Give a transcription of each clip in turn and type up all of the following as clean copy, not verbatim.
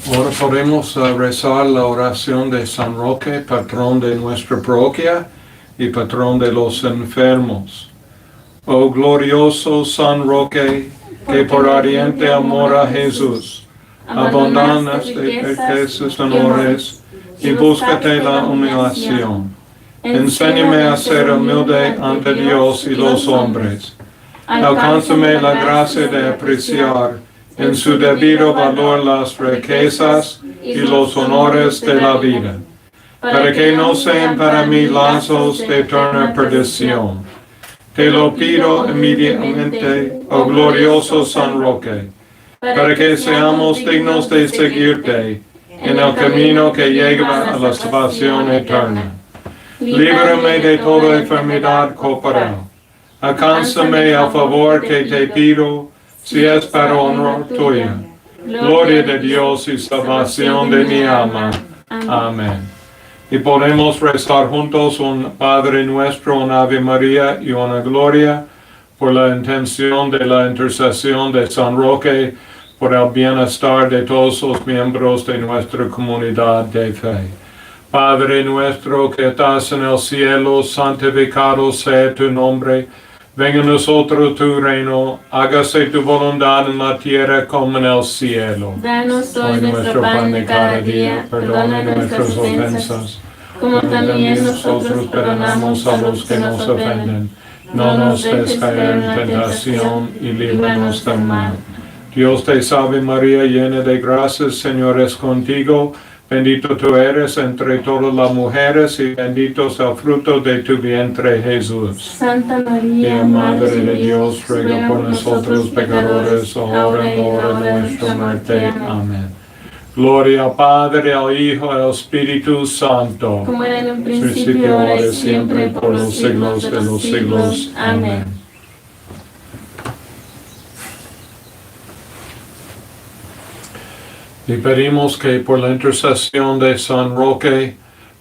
Ahora podemos rezar la oración de San Roque, patrón de nuestra parroquia y patrón de los enfermos. Oh glorioso San Roque, que por ardiente amor a Jesús, abandonas de riquezas y honores y búscate la humillación. Enséñame a ser humilde ante Dios y los hombres. Alcánzame la gracia de apreciar en su debido valor las riquezas y los honores de la vida, para que no sean para mí lazos de eterna perdición. Te lo pido inmediatamente, oh glorioso San Roque, para que seamos dignos de seguirte en el camino que lleva a la salvación eterna. Líbrame de toda enfermedad corporal. Alcánzame el favor que te pido, si es para honor tuya. Gloria de Dios y salvación de mi alma. Amén. Y podemos rezar juntos un Padre Nuestro, un Ave María y una Gloria por la intención de la intercesión de San Roque, por el bienestar de todos los miembros de nuestra comunidad de fe. Padre nuestro que estás en el cielo, santificado sea tu nombre. Venga a nosotros tu reino, hágase tu voluntad en la tierra como en el cielo. Danos hoy nuestro pan de cada día, perdona nuestras ofensas, como también nosotros perdonamos a los que nos ofenden. No nos dejes caer en tentación y líbranos del mal. Dios te salve María, llena de gracia, el Señor es contigo. Bendito tú eres entre todas las mujeres y bendito es el fruto de tu vientre, Jesús. Santa María, Madre de Dios, ruega por nosotros pecadores, ahora y en la hora de nuestra muerte. Amén. Gloria al Padre, al Hijo y al Espíritu Santo. Como era en un principio, ahora y siempre, por los siglos de los siglos. Amén. Y pedimos que por la intercesión de San Roque,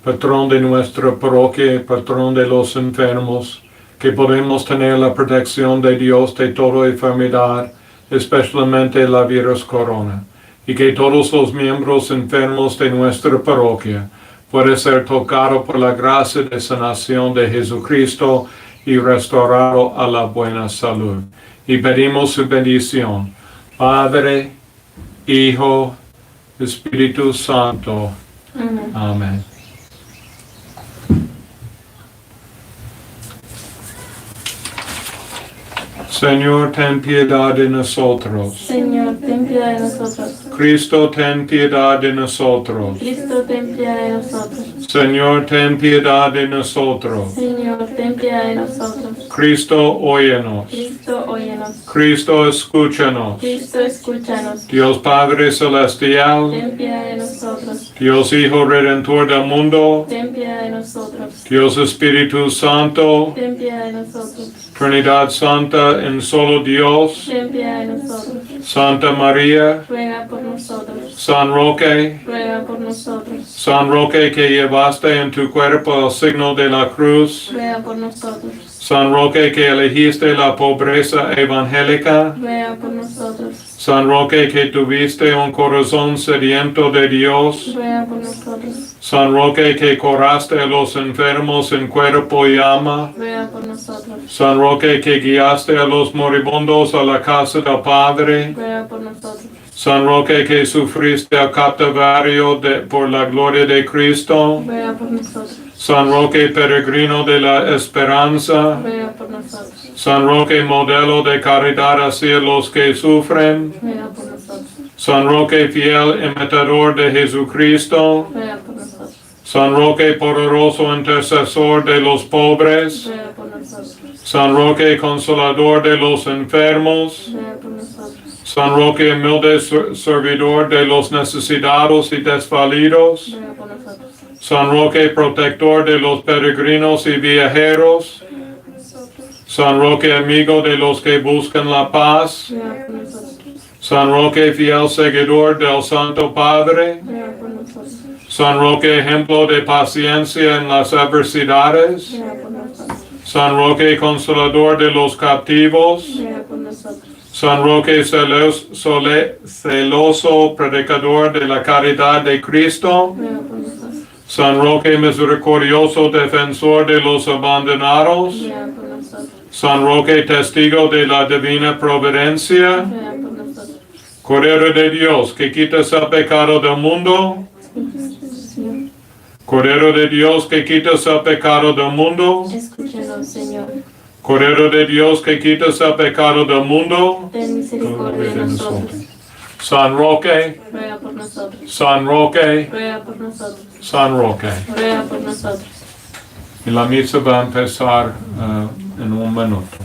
patrón de nuestra parroquia y patrón de los enfermos, que podemos tener la protección de Dios de toda enfermedad, especialmente la virus corona, y que todos los miembros enfermos de nuestra parroquia puedan ser tocados por la gracia de sanación de Jesucristo y restaurados a la buena salud. Y pedimos su bendición, Padre, Hijo, Espíritu Santo. Amén. Amén. Señor, ten piedad de nosotros. Señor, ten piedad de nosotros. Cristo, ten piedad de nosotros. Cristo, ten piedad de nosotros. Señor, ten piedad de nosotros. Señor, ten piedad de nosotros. Cristo, óyenos. Cristo, óyenos. Cristo, escúchanos. Cristo, escúchanos. Dios Padre Celestial, Ten piedad de nosotros. Dios Hijo Redentor del mundo, Ten piedad de nosotros. Dios Espíritu Santo, Ten piedad de nosotros. Trinidad Santa en solo Dios, Ten piedad de nosotros. Santa María, Ruega por nosotros. San Roque, Ruega por nosotros. San Roque que llevaste en tu cuerpo el signo de la cruz, Ruega por nosotros. San Roque que elegiste la pobreza evangélica, Ruega por nosotros. San Roque que tuviste un corazón sediento de Dios, Ruega por nosotros. San Roque que curaste a los enfermos en cuerpo y alma, Ruega por nosotros. San Roque que guiaste a los moribundos a la casa del Padre, Ruega por nosotros. San Roque que sufriste el cautiverio por la gloria de Cristo, Ruega por nosotros. San Roque peregrino de la esperanza, Ruega por nosotros. San Roque modelo de caridad hacia los que sufren, Ruega por nosotros. San Roque fiel imitador de Jesucristo, Ruega por nosotros. San Roque poderoso intercesor de los pobres, Ruega por nosotros. San Roque consolador de los enfermos, Ruega por nosotros. San Roque humilde servidor de los necesitados y desvalidos, Ruega por nosotros. San Roque protector de los peregrinos y viajeros, San Roque amigo de los que buscan la paz, Ruega por nosotros. San Roque fiel seguidor del Santo Padre, Ruega por nosotros. San Roque ejemplo de paciencia en las adversidades, Ruega por nosotros. San Roque consolador de los captivos, Ruega por nosotros. San Roque celoso, predicador de la caridad de Cristo. ruega por nosotros. San Roque misericordioso, defensor de los abandonados. Ruega por nosotros. San Roque testigo de la divina providencia. Ruega por nosotros. Cordero de Dios, que quitas el pecado del mundo. Señor, Cordero de Dios, que quitas el pecado del mundo. escúchanos, Señor. Cordero de Dios, que quitas el pecado del mundo. Ten misericordia de nosotros. San Roque, Ruega por nosotros. San Roque, Ruega por nosotros. San Roque. Ruega por nosotros. Y la misa va a empezar en un minuto.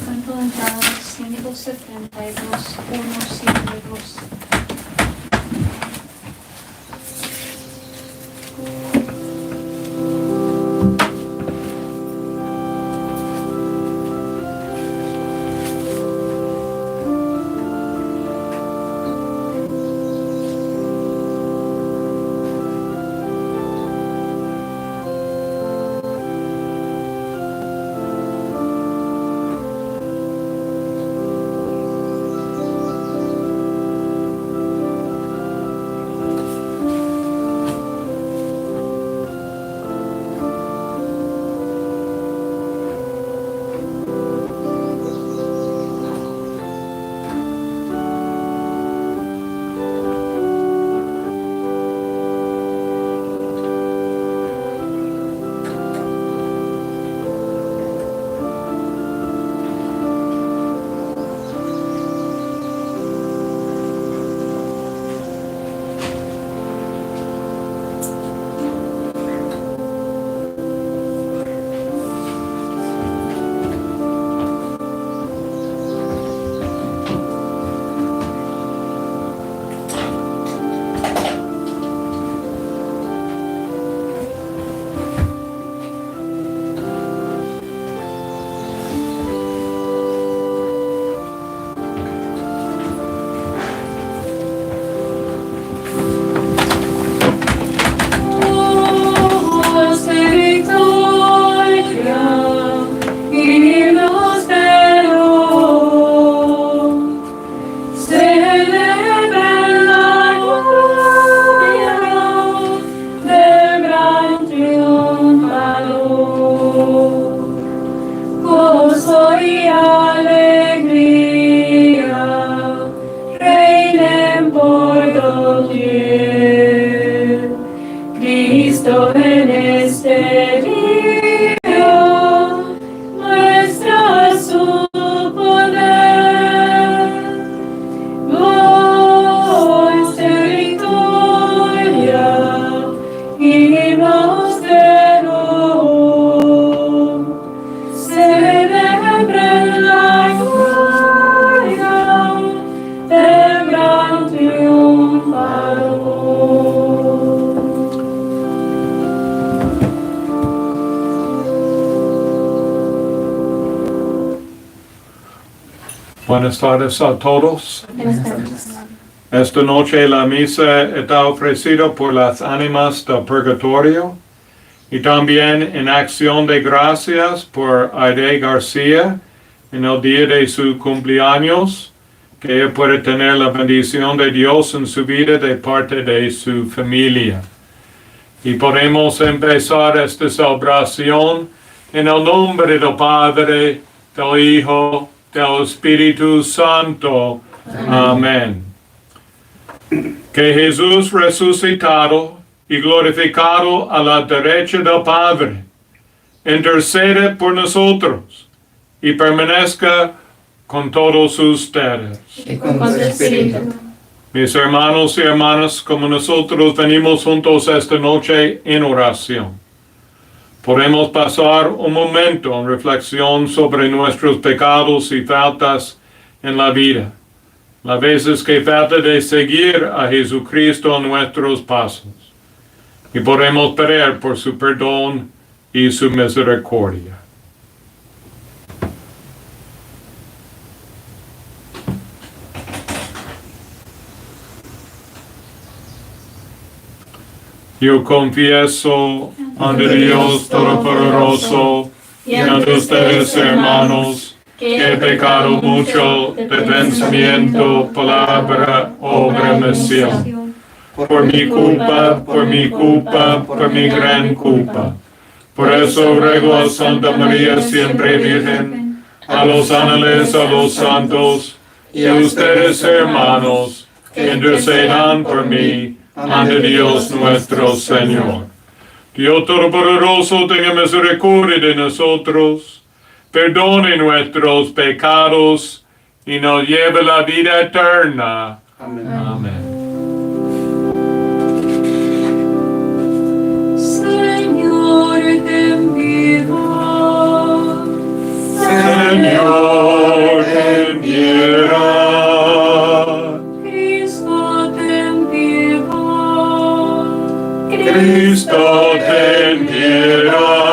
Canto de entrada 172, 172. Cristo en este día muestra su poder, nuestra victoria y nos de luz, celebren la gloria del gran triunfador. Buenas tardes a todos. Buenas tardes. Esta noche la misa está ofrecida por las ánimas del purgatorio y también en acción de gracias por Aide García en el día de su cumpleaños, que ella puede tener la bendición de Dios en su vida de parte de su familia. Y podemos empezar esta celebración en el nombre del Padre, del Hijo, del Espíritu Santo. Amén. Que Jesús resucitado y glorificado a la derecha del Padre, intercede por nosotros y permanezca con todos ustedes. y con tu espíritu. Mis hermanos y hermanas, como nosotros venimos juntos esta noche en oración, podemos pasar un momento en reflexión sobre nuestros pecados y faltas en la vida, las veces que falta de seguir a Jesucristo en nuestros pasos, y podemos pedir por su perdón y su misericordia. Yo confieso ante Dios Todopoderoso y ante ustedes, hermanos, que he pecado mucho de pensamiento, palabra, obra, omisión. Por mi culpa, por mi gran culpa. Por eso ruego a Santa María siempre Virgen, a los ángeles, a los santos, y a ustedes, hermanos, que intercedan por mí ante Dios nuestro Señor. Dios Todopoderoso tenga misericordia de nosotros, perdone nuestros pecados y nos lleve a la vida eterna. Amén. Amén. Señor, ten piedad. Señor, ten piedad. Cristo, ten piedad. Cristo, ten piedad.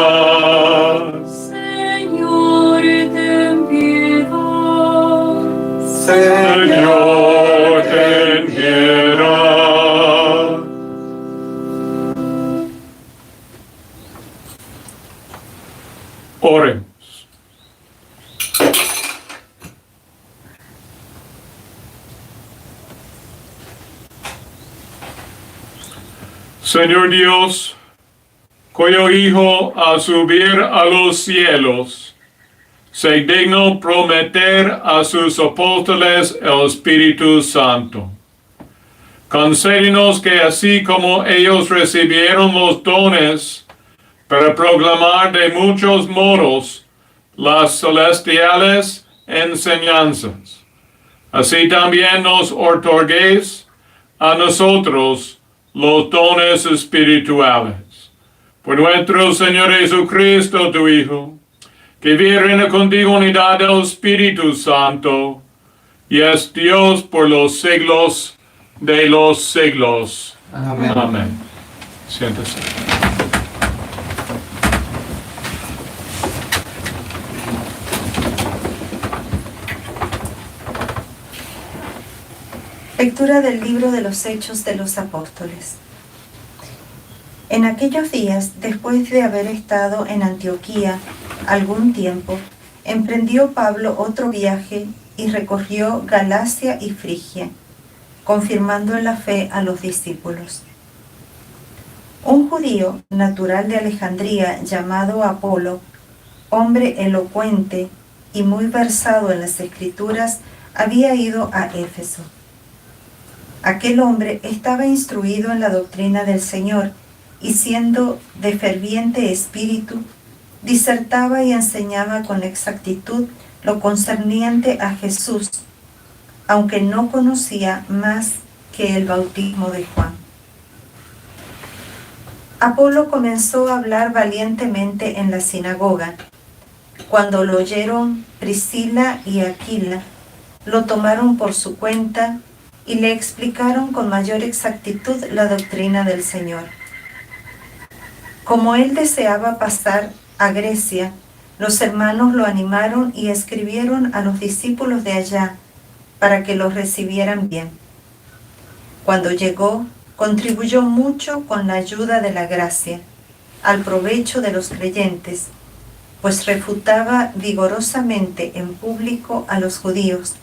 Señor, ten piedad. Señor, ten piedad. Oremos. Señor Dios, cuyo Hijo al subir a los cielos se dignó prometer a sus apóstoles el Espíritu Santo. Concédenos que así como ellos recibieron los dones para proclamar de muchos modos las celestiales enseñanzas, así también nos otorguéis a nosotros los dones espirituales. Por nuestro Señor Jesucristo, tu Hijo, que vive y reina contigo en unidad del Espíritu Santo, y es Dios por los siglos de los siglos. Amén. Amén. Siéntese. Lectura del libro de los Hechos de los Apóstoles. En aquellos días, después de haber estado en Antioquía algún tiempo, emprendió Pablo otro viaje y recorrió Galacia y Frigia, confirmando en la fe a los discípulos. Un judío natural de Alejandría llamado Apolo, hombre elocuente y muy versado en las Escrituras, había ido a Éfeso. Aquel hombre estaba instruido en la doctrina del Señor y siendo de ferviente espíritu, disertaba y enseñaba con exactitud lo concerniente a Jesús, aunque no conocía más que el bautismo de Juan. Apolo comenzó a hablar valientemente en la sinagoga. Cuando lo oyeron Priscila y Aquila, lo tomaron por su cuenta y le explicaron con mayor exactitud la doctrina del Señor. Como él deseaba pasar a Grecia, los hermanos lo animaron y escribieron a los discípulos de allá para que los recibieran bien. Cuando llegó, contribuyó mucho con la ayuda de la gracia, al provecho de los creyentes, pues refutaba vigorosamente en público a los judíos,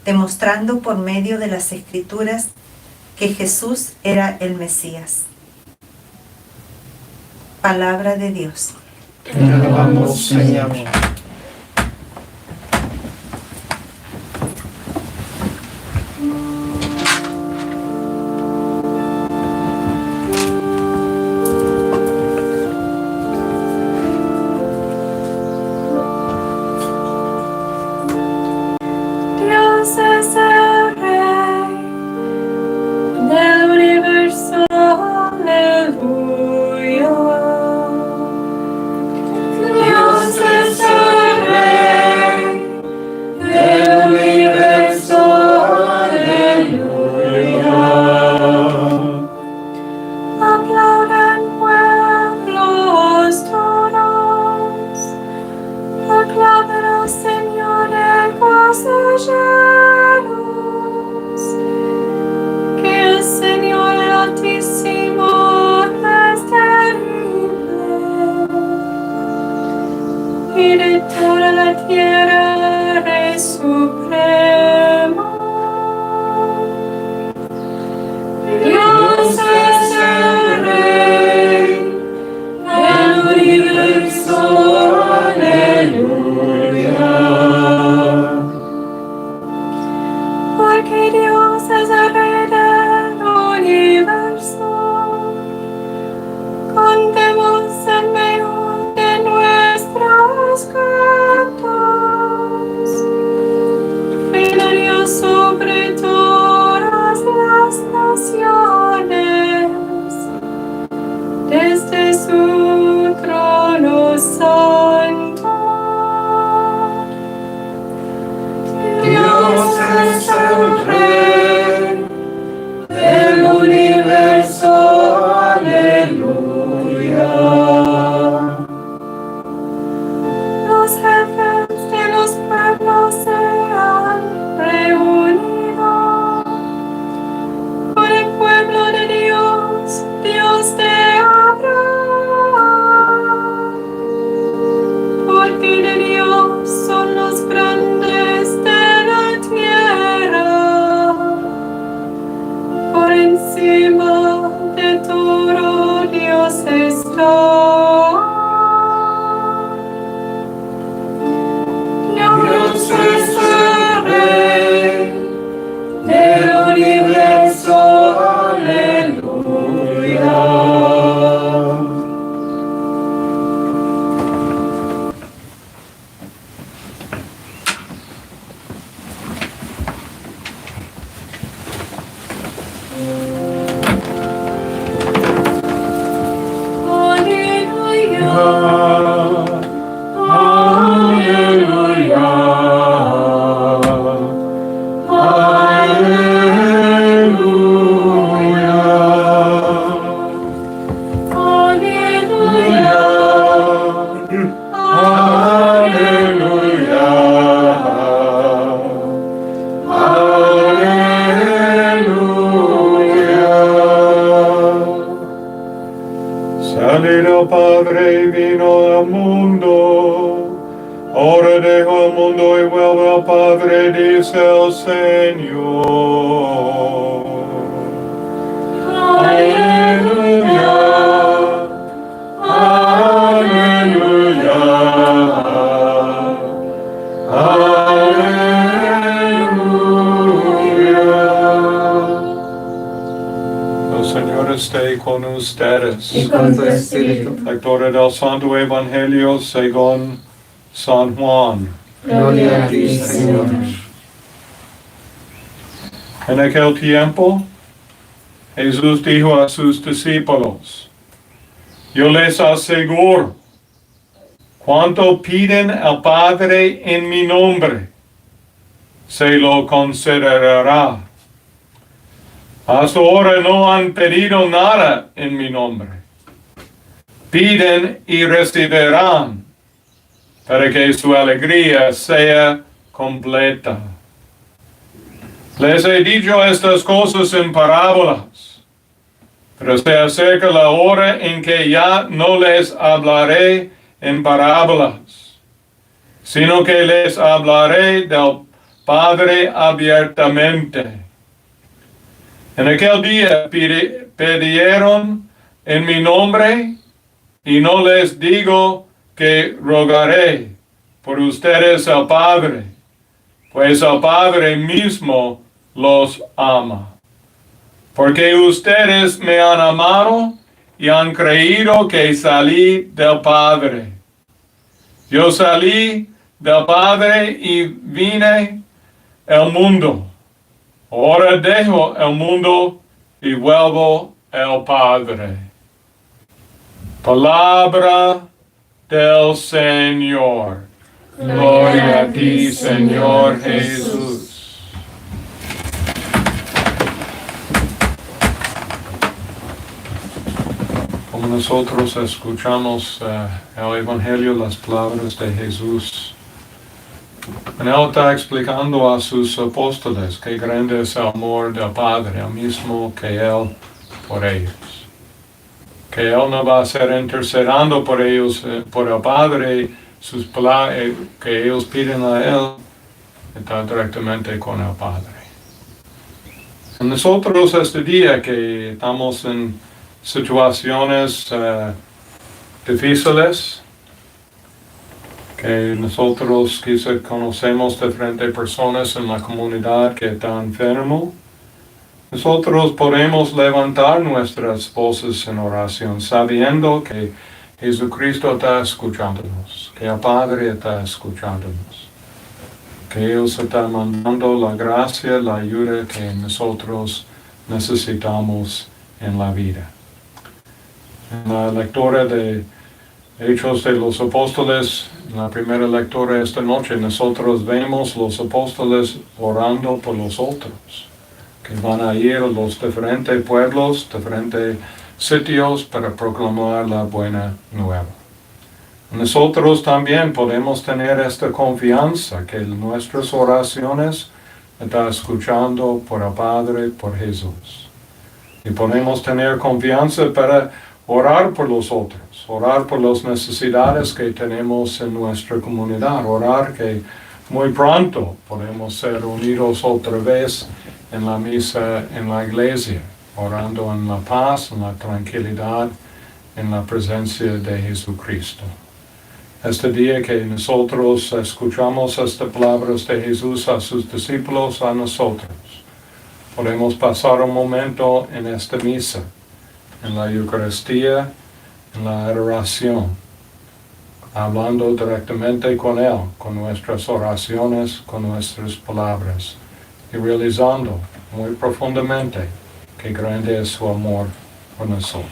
demostrando por medio de las Escrituras que Jesús era el Mesías. Palabra de Dios. Te alabamos, Señor. encima de todo Dios está. Dios es el Rey del universo, aleluya. Salido Padre y vino al mundo, ahora dejo el mundo y vuelve al Padre, dice el Señor. Aleluya, aleluya, aleluya. El Señor esté con ustedes. Y con tu espíritu. Lectura del Santo Evangelio según San Juan. Gloria a ti, Señor. En aquel tiempo, Jesús dijo a sus discípulos: Yo les aseguro, cuanto piden al Padre en mi nombre, se lo concederá. Hasta ahora no han pedido nada en mi nombre. Piden y recibirán, para que su alegría sea completa. Les he dicho estas cosas en parábolas, pero se acerca la hora en que ya no les hablaré en parábolas, sino que les hablaré del Padre abiertamente. En aquel día pidieron en mi nombre, y no les digo que rogaré por ustedes al Padre, pues el Padre mismo los ama. Porque ustedes me han amado y han creído que salí del Padre. Yo salí del Padre y vine al mundo. Ahora dejo el mundo y vuelvo al Padre. Palabra del Señor. Gloria a ti, Señor Jesús. Como nosotros escuchamos el Evangelio, las palabras de Jesús, él está explicando a sus apóstoles qué grande es el amor del Padre, el mismo que Él por ellos. Que Él no va a ser intercediendo por ellos, por el Padre, que ellos piden a Él, está directamente con el Padre. Nosotros este día que estamos en situaciones difíciles, que nosotros quizá conocemos diferentes personas en la comunidad que están enfermos, nosotros podemos levantar nuestras voces en oración, sabiendo que Jesucristo está escuchándonos, que el Padre está escuchándonos, que Él está mandando la gracia, la ayuda que nosotros necesitamos en la vida. En la lectura de Hechos de los Apóstoles, en la primera lectura esta noche, nosotros vemos los apóstoles orando por los otros, que van a ir a los diferentes pueblos, diferentes sitios para proclamar la buena nueva. Nosotros también podemos tener esta confianza que nuestras oraciones están escuchando por el Padre, por Jesús. Y podemos tener confianza para orar por los otros, orar por las necesidades que tenemos en nuestra comunidad, orar que muy pronto podemos ser unidos otra vez en la misa, en la iglesia, orando en la paz, en la tranquilidad, en la presencia de Jesucristo. Este día que nosotros escuchamos estas palabras de Jesús a sus discípulos, a nosotros, podemos pasar un momento en esta misa, en la Eucaristía, en la adoración, hablando directamente con Él, con nuestras oraciones, con nuestras palabras, y realizando muy profundamente qué grande es su amor por nosotros.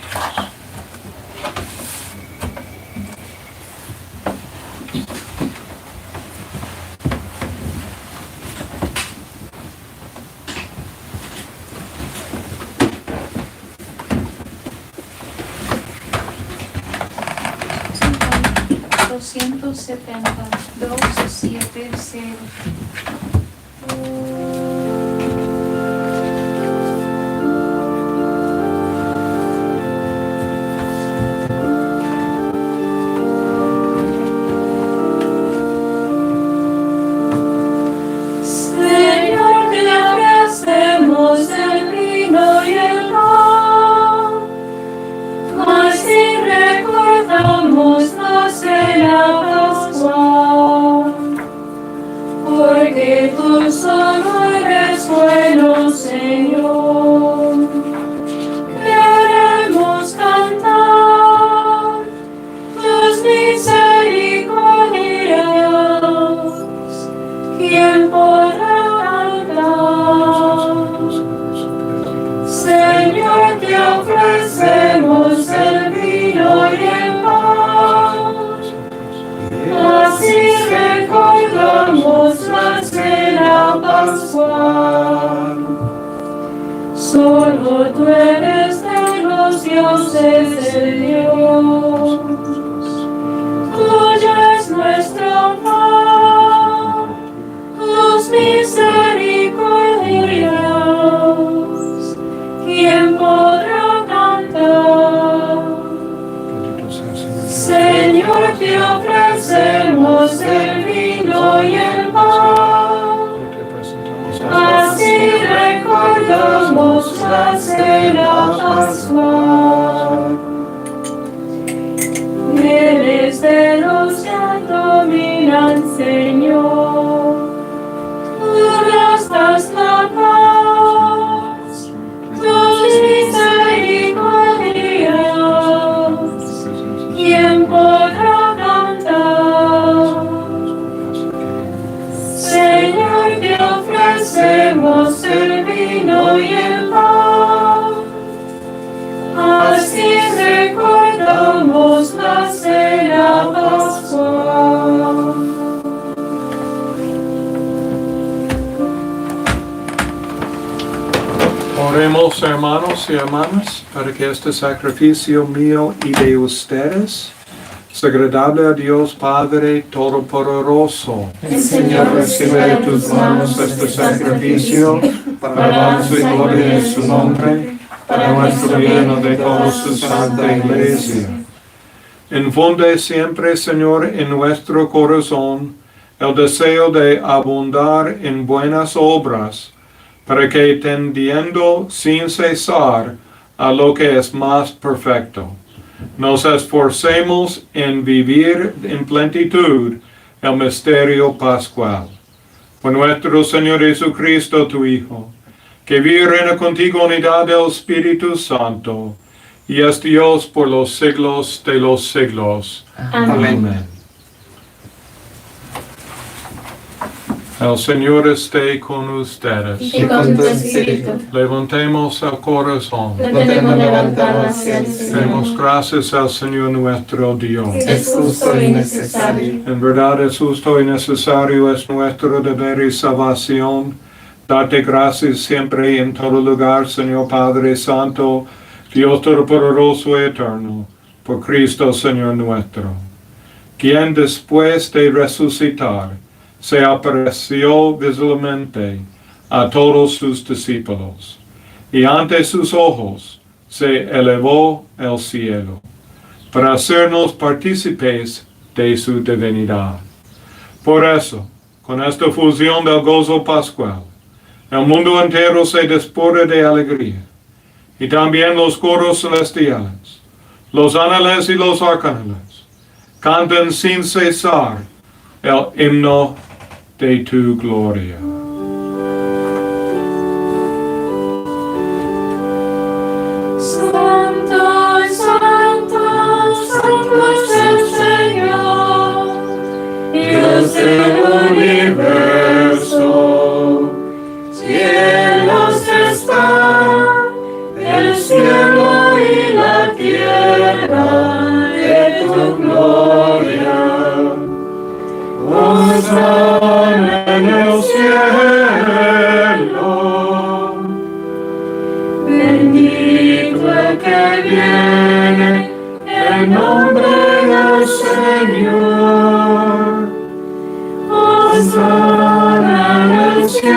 Pascua. Solo tú eres de los dioses el Dios. Tuyo es nuestro amor, tus misericordias. ¿Quién podrá cantar? Señor, te ofrecemos el vino y el pan. Así recordamos la cena pascual. Eres de los que dominan, Señor. Tú nos das la paz, tus misericordias. ¿Quién podrá cantar? Señor, te ofrecemos el vino y el pan. Así recordamos la cena pascual. Oremos, hermanos y hermanas, para que este sacrificio mío y de ustedes sea agradable a Dios Padre Todopoderoso. El Señor recibe de tus manos este sacrificio para alabanza y gloria de su nombre, para nuestro bien de toda su santa Iglesia. Infunde siempre, Señor, en nuestro corazón el deseo de abundar en buenas obras, para que tendiendo sin cesar a lo que es más perfecto, nos esforcemos en vivir en plenitud el misterio pascual. Por nuestro Señor Jesucristo, tu Hijo, que vive y reina contigo en unidad del Espíritu Santo, y es Dios por los siglos de los siglos. Amén. El Señor esté con ustedes. Y con tu espíritu. Levantemos el corazón. Lo tenemos levantado hacia el Señor. Demos gracias al Señor nuestro Dios. Es justo y necesario. En verdad es justo y necesario, es nuestro deber y salvación. Date gracias siempre y en todo lugar, Señor Padre Santo, Dios Todopoderoso y Eterno, por Cristo Señor nuestro, quien después de resucitar se apareció visiblemente a todos sus discípulos, y ante sus ojos se elevó al cielo, para hacernos partícipes de su divinidad. Por eso, con esta fusión del gozo pascual, el mundo entero se desborda de alegría, y también los coros celestiales, los ángeles y los arcángeles, cantan sin cesar el himno de tu gloria. Santo, santo, santo es el Señor, Dios del universo. Cielos están, el cielo y la tierra de tu gloria. Hosana en el cielo. Bendito el que viene en nombre del Señor. Hosana en el cielo.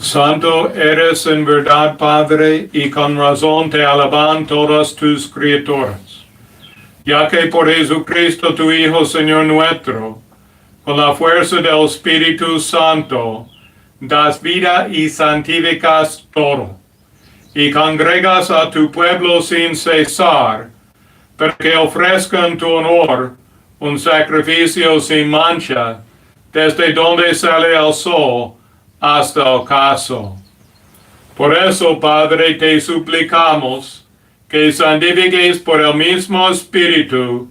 Santo eres en verdad, Padre, y con razón te alaban todas tus criaturas, ya que por Jesucristo tu Hijo, Señor nuestro, con la fuerza del Espíritu Santo, das vida y santificas todo, y congregas a tu pueblo sin cesar, para que ofrezcan tu honor un sacrificio sin mancha, desde donde sale el sol hasta el ocaso. Por eso, Padre, te suplicamos que santifiques por el mismo Espíritu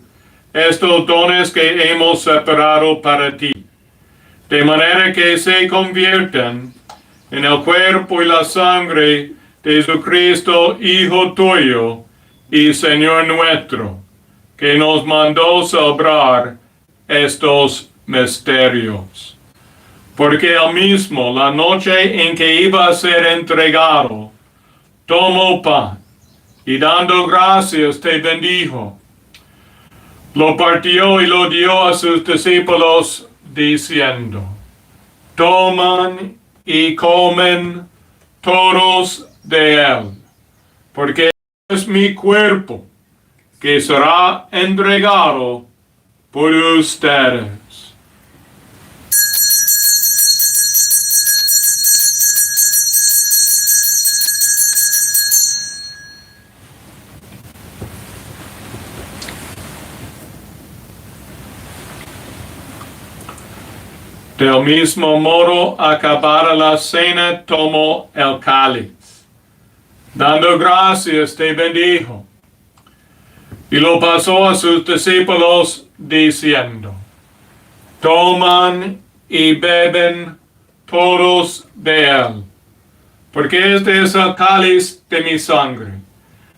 estos dones que hemos separado para ti, de manera que se conviertan en el cuerpo y la sangre de Jesucristo, Hijo tuyo y Señor nuestro, que nos mandó celebrar estos misterios. Porque él mismo, la noche en que iba a ser entregado, tomó pan y dando gracias te bendijo. Lo partió y lo dio a sus discípulos diciendo: toman y comen todos de él, porque es mi cuerpo que será entregado por ustedes. Del mismo modo, acabada la cena, tomó el cáliz. Dando gracias, te bendijo. Y lo pasó a sus discípulos, diciendo: toman y beben todos de él, porque este es el cáliz de mi sangre,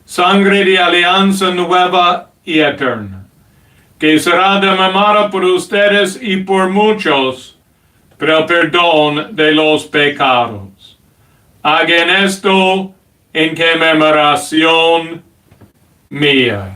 sangre de alianza nueva y eterna, que será derramada por ustedes y por muchos, para el perdón de los pecados. Hagan esto en conmemoración mía.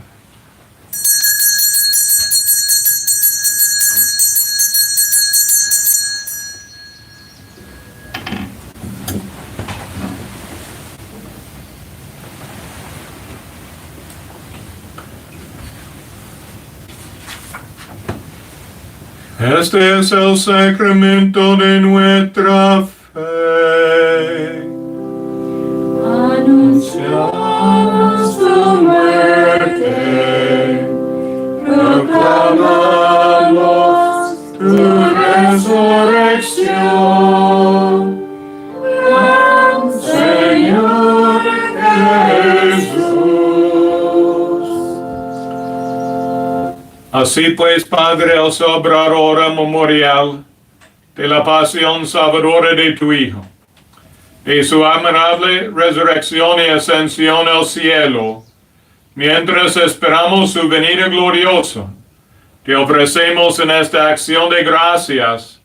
Este es el sacramento de nuestra fe. Anunciamos tu muerte, proclamamos tu resurrección, gran Señor Jesús. Así pues, Padre, al celebrar hora memorial de la pasión salvadora de tu Hijo, de su admirable resurrección y ascensión al cielo, mientras esperamos su venida gloriosa, te ofrecemos en esta acción de gracias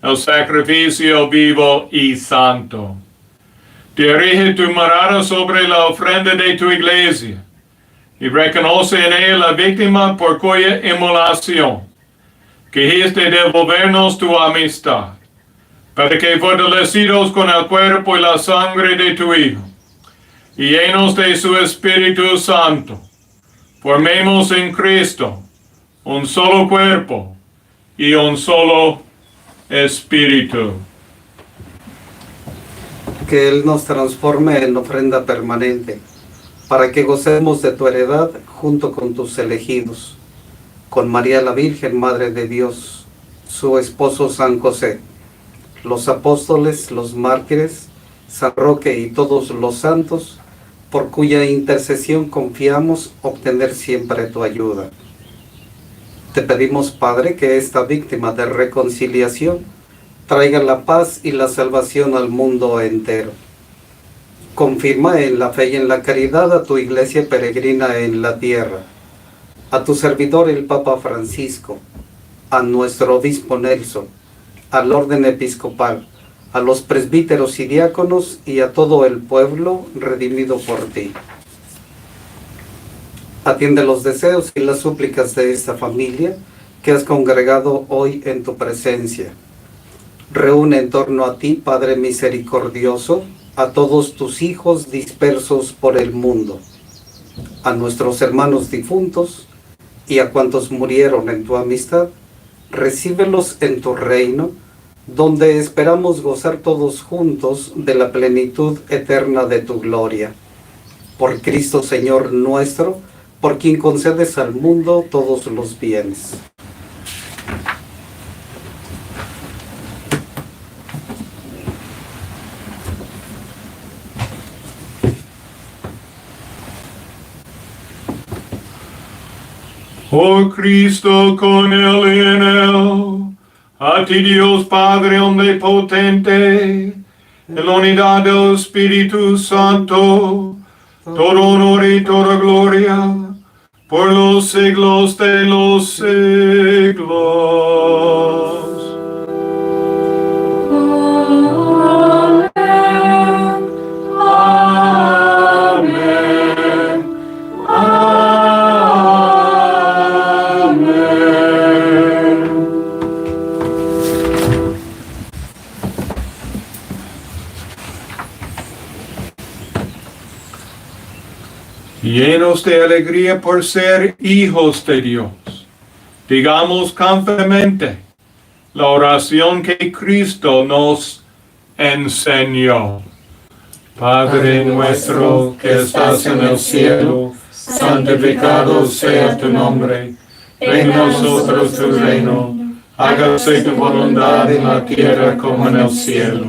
el sacrificio vivo y santo. Dirige tu mirada sobre la ofrenda de tu iglesia y reconoce en ella la víctima por cuya inmolación quisiste devolvernos tu amistad. para que fortalecidos con el cuerpo y la sangre de tu Hijo, y llenos de su Espíritu Santo, formemos en Cristo un solo cuerpo y un solo espíritu. Que Él nos transforme en ofrenda permanente, para que gocemos de tu heredad junto con tus elegidos, con María la Virgen, Madre de Dios, su esposo San José, los apóstoles, los mártires, San Roque y todos los santos, por cuya intercesión confiamos obtener siempre tu ayuda. Te pedimos, Padre, que esta víctima de reconciliación traiga la paz y la salvación al mundo entero. Confirma en la fe y en la caridad a tu iglesia peregrina en la tierra, a tu servidor el Papa Francisco, a nuestro obispo Nelson, al orden episcopal, a los presbíteros y diáconos y a todo el pueblo redimido por ti. Atiende los deseos y las súplicas de esta familia que has congregado hoy en tu presencia. Reúne en torno a ti, Padre misericordioso, a todos tus hijos dispersos por el mundo, a nuestros hermanos difuntos y a cuantos murieron en tu amistad. Recíbelos en tu reino, donde esperamos gozar todos juntos de la plenitud eterna de tu gloria. Por Cristo Señor nuestro, por quien concedes al mundo todos los bienes. Oh Cristo, con él y en él, a ti Dios Padre omnipotente, en la unidad del Espíritu Santo, todo honor y toda gloria, por los siglos de los siglos. Llenos de alegría por ser hijos de Dios, digamos confiadamente la oración que Cristo nos enseñó. Padre nuestro que estás en el cielo, santificado sea tu nombre. Venga a nosotros tu reino. Hágase tu voluntad en la tierra como en el cielo.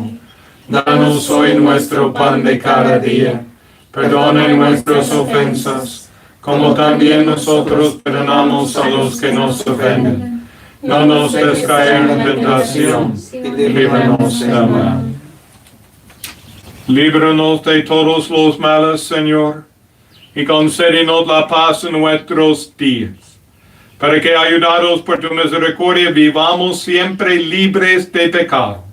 Danos hoy nuestro pan de cada día. Perdona nuestras ofensas, como también nosotros perdonamos a los que nos ofenden. No nos dejes caer en tentación, y líbranos del mal. Líbranos de todos los males, Señor, y concédenos la paz en nuestros días, para que, ayudados por tu misericordia, vivamos siempre libres de pecado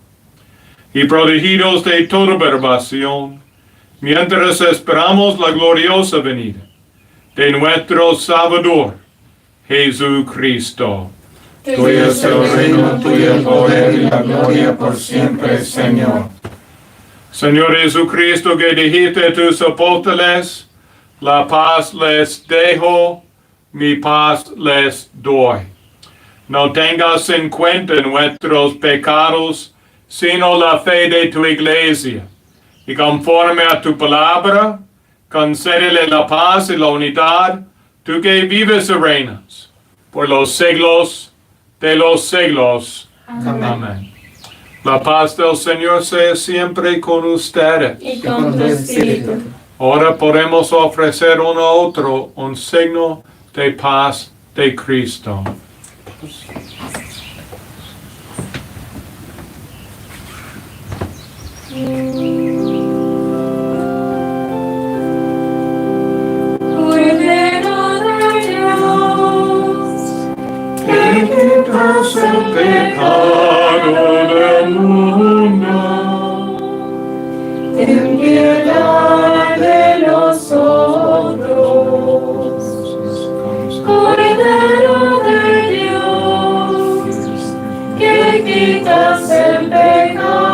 y protegidos de toda perversión, mientras esperamos la gloriosa venida de nuestro Salvador, Jesucristo. Tuyo es el reino, tuyo el poder y la gloria por siempre, Señor. Señor Jesucristo, que dijiste a tus apóstoles, la paz les dejo, mi paz les doy. No tengas en cuenta nuestros pecados, sino la fe de tu iglesia. Y conforme a tu palabra, concédele la paz y la unidad, tú que vives y reinas, por los siglos de los siglos. Amén. Amén. La paz del Señor sea siempre con ustedes. Y con tu espíritu. Ahora podemos ofrecer uno a otro un signo de paz de Cristo. Quitas el pecado del mundo, ten piedad de nosotros. Cordero de Dios, que quitas el pecado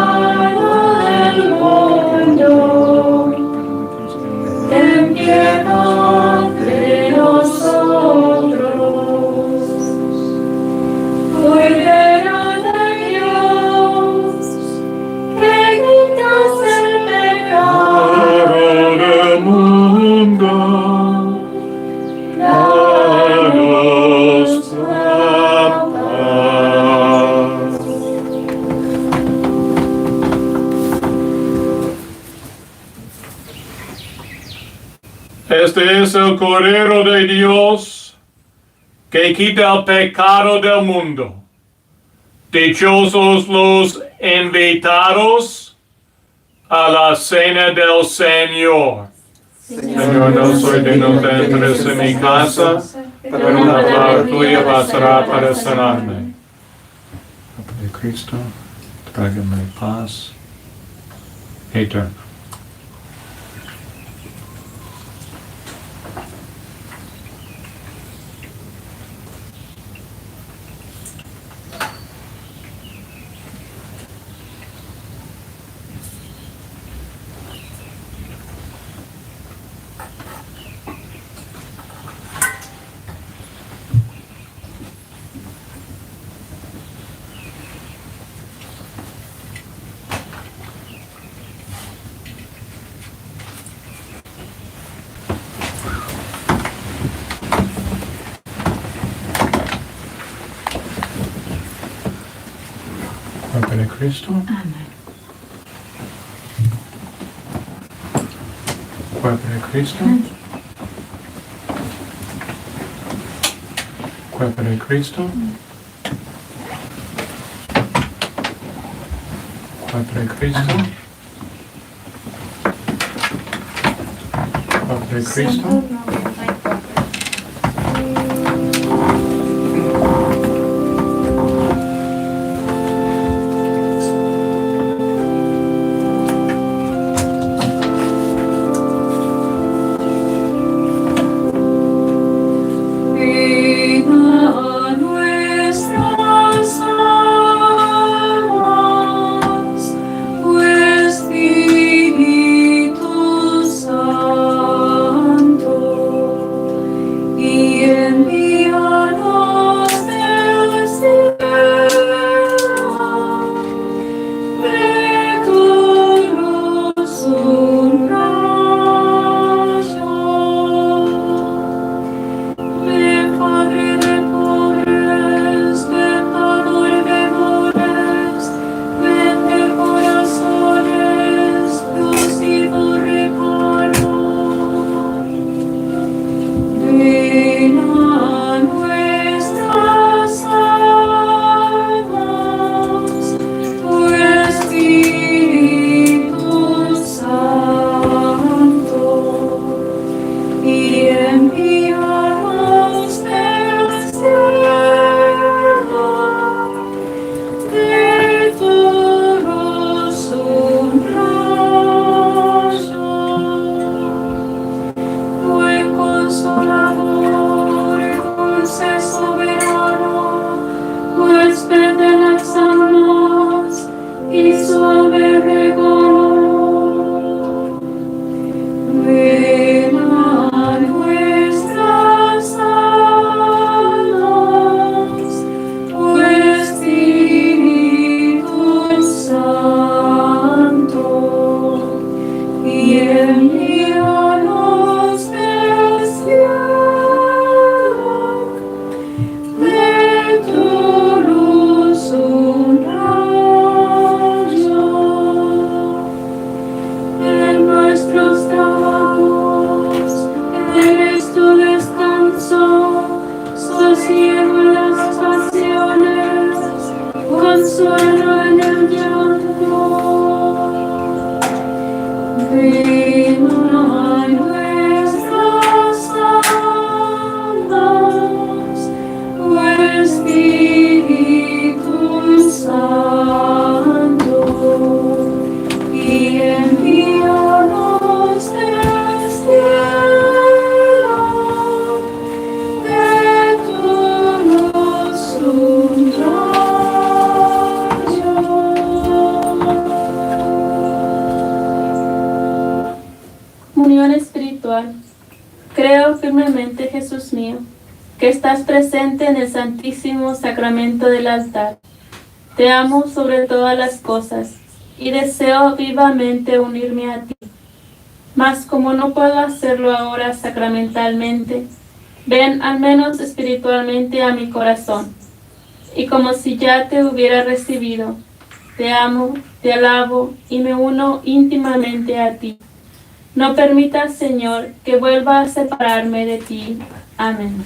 Este es el Cordero de Dios que quita el pecado del mundo. Dichosos los invitados a la cena del Señor. Señor, no soy digno de entrar en mi casa, pero una palabra tuya bastará para sanarme. De Cristo, tráigame paz eterna. Cuerpo de Cristo. Amén. Cuerpo de Cristo. Cuerpo de Cristo. Cuerpo de Cristo. Cuerpo de Cristo. Unión espiritual. Creo firmemente, Jesús mío, que estás presente en el santísimo sacramento del altar. Te amo sobre todas las cosas y deseo vivamente unirme a ti. Mas como no puedo hacerlo ahora sacramentalmente, ven al menos espiritualmente a mi corazón. Y como si ya te hubiera recibido, te amo, te alabo y me uno íntimamente a ti. No permitas, Señor, que vuelva a separarme de ti. Amén.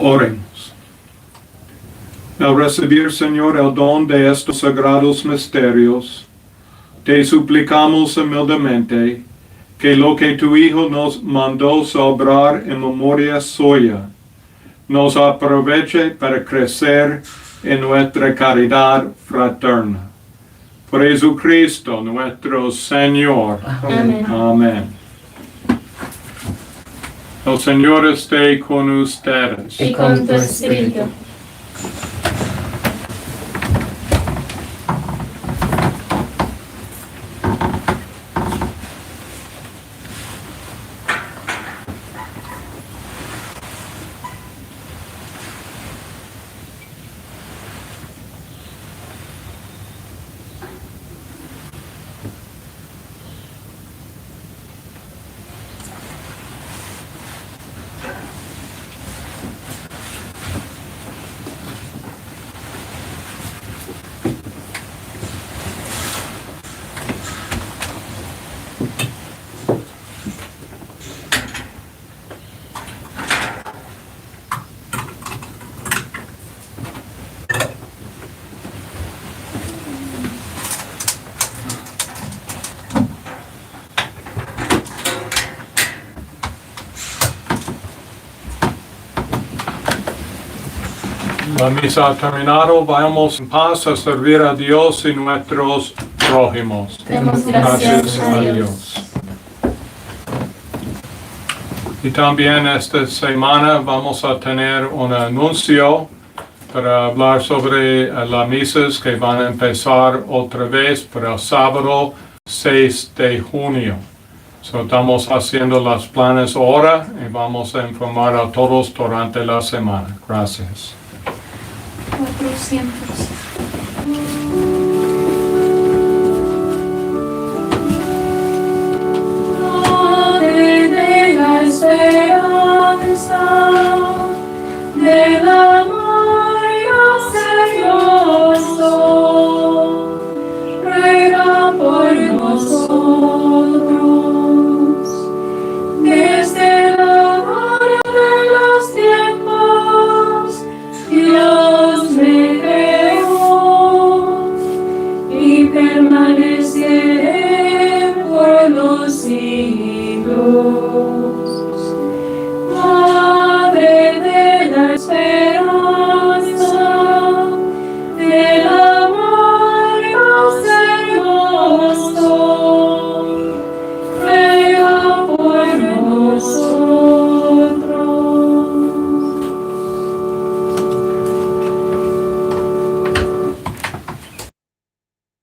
Oremos. Al recibir, Señor, el don de estos sagrados misterios, te suplicamos humildemente que lo que tu Hijo nos mandó celebrar en memoria suya, nos aproveche para crecer en nuestra caridad fraterna. Por Jesucristo nuestro Señor. Amén. Amén. El Señor esté con ustedes. Y con tu espíritu. La misa ha terminado. Vayamos en paz a servir a Dios y nuestros prójimos. Demos gracias a Dios. Y también esta semana vamos a tener un anuncio para hablar sobre las misas que van a empezar otra vez para el sábado 6 de junio. Estamos haciendo los planes ahora y vamos a informar a todos durante la semana. Gracias. 400.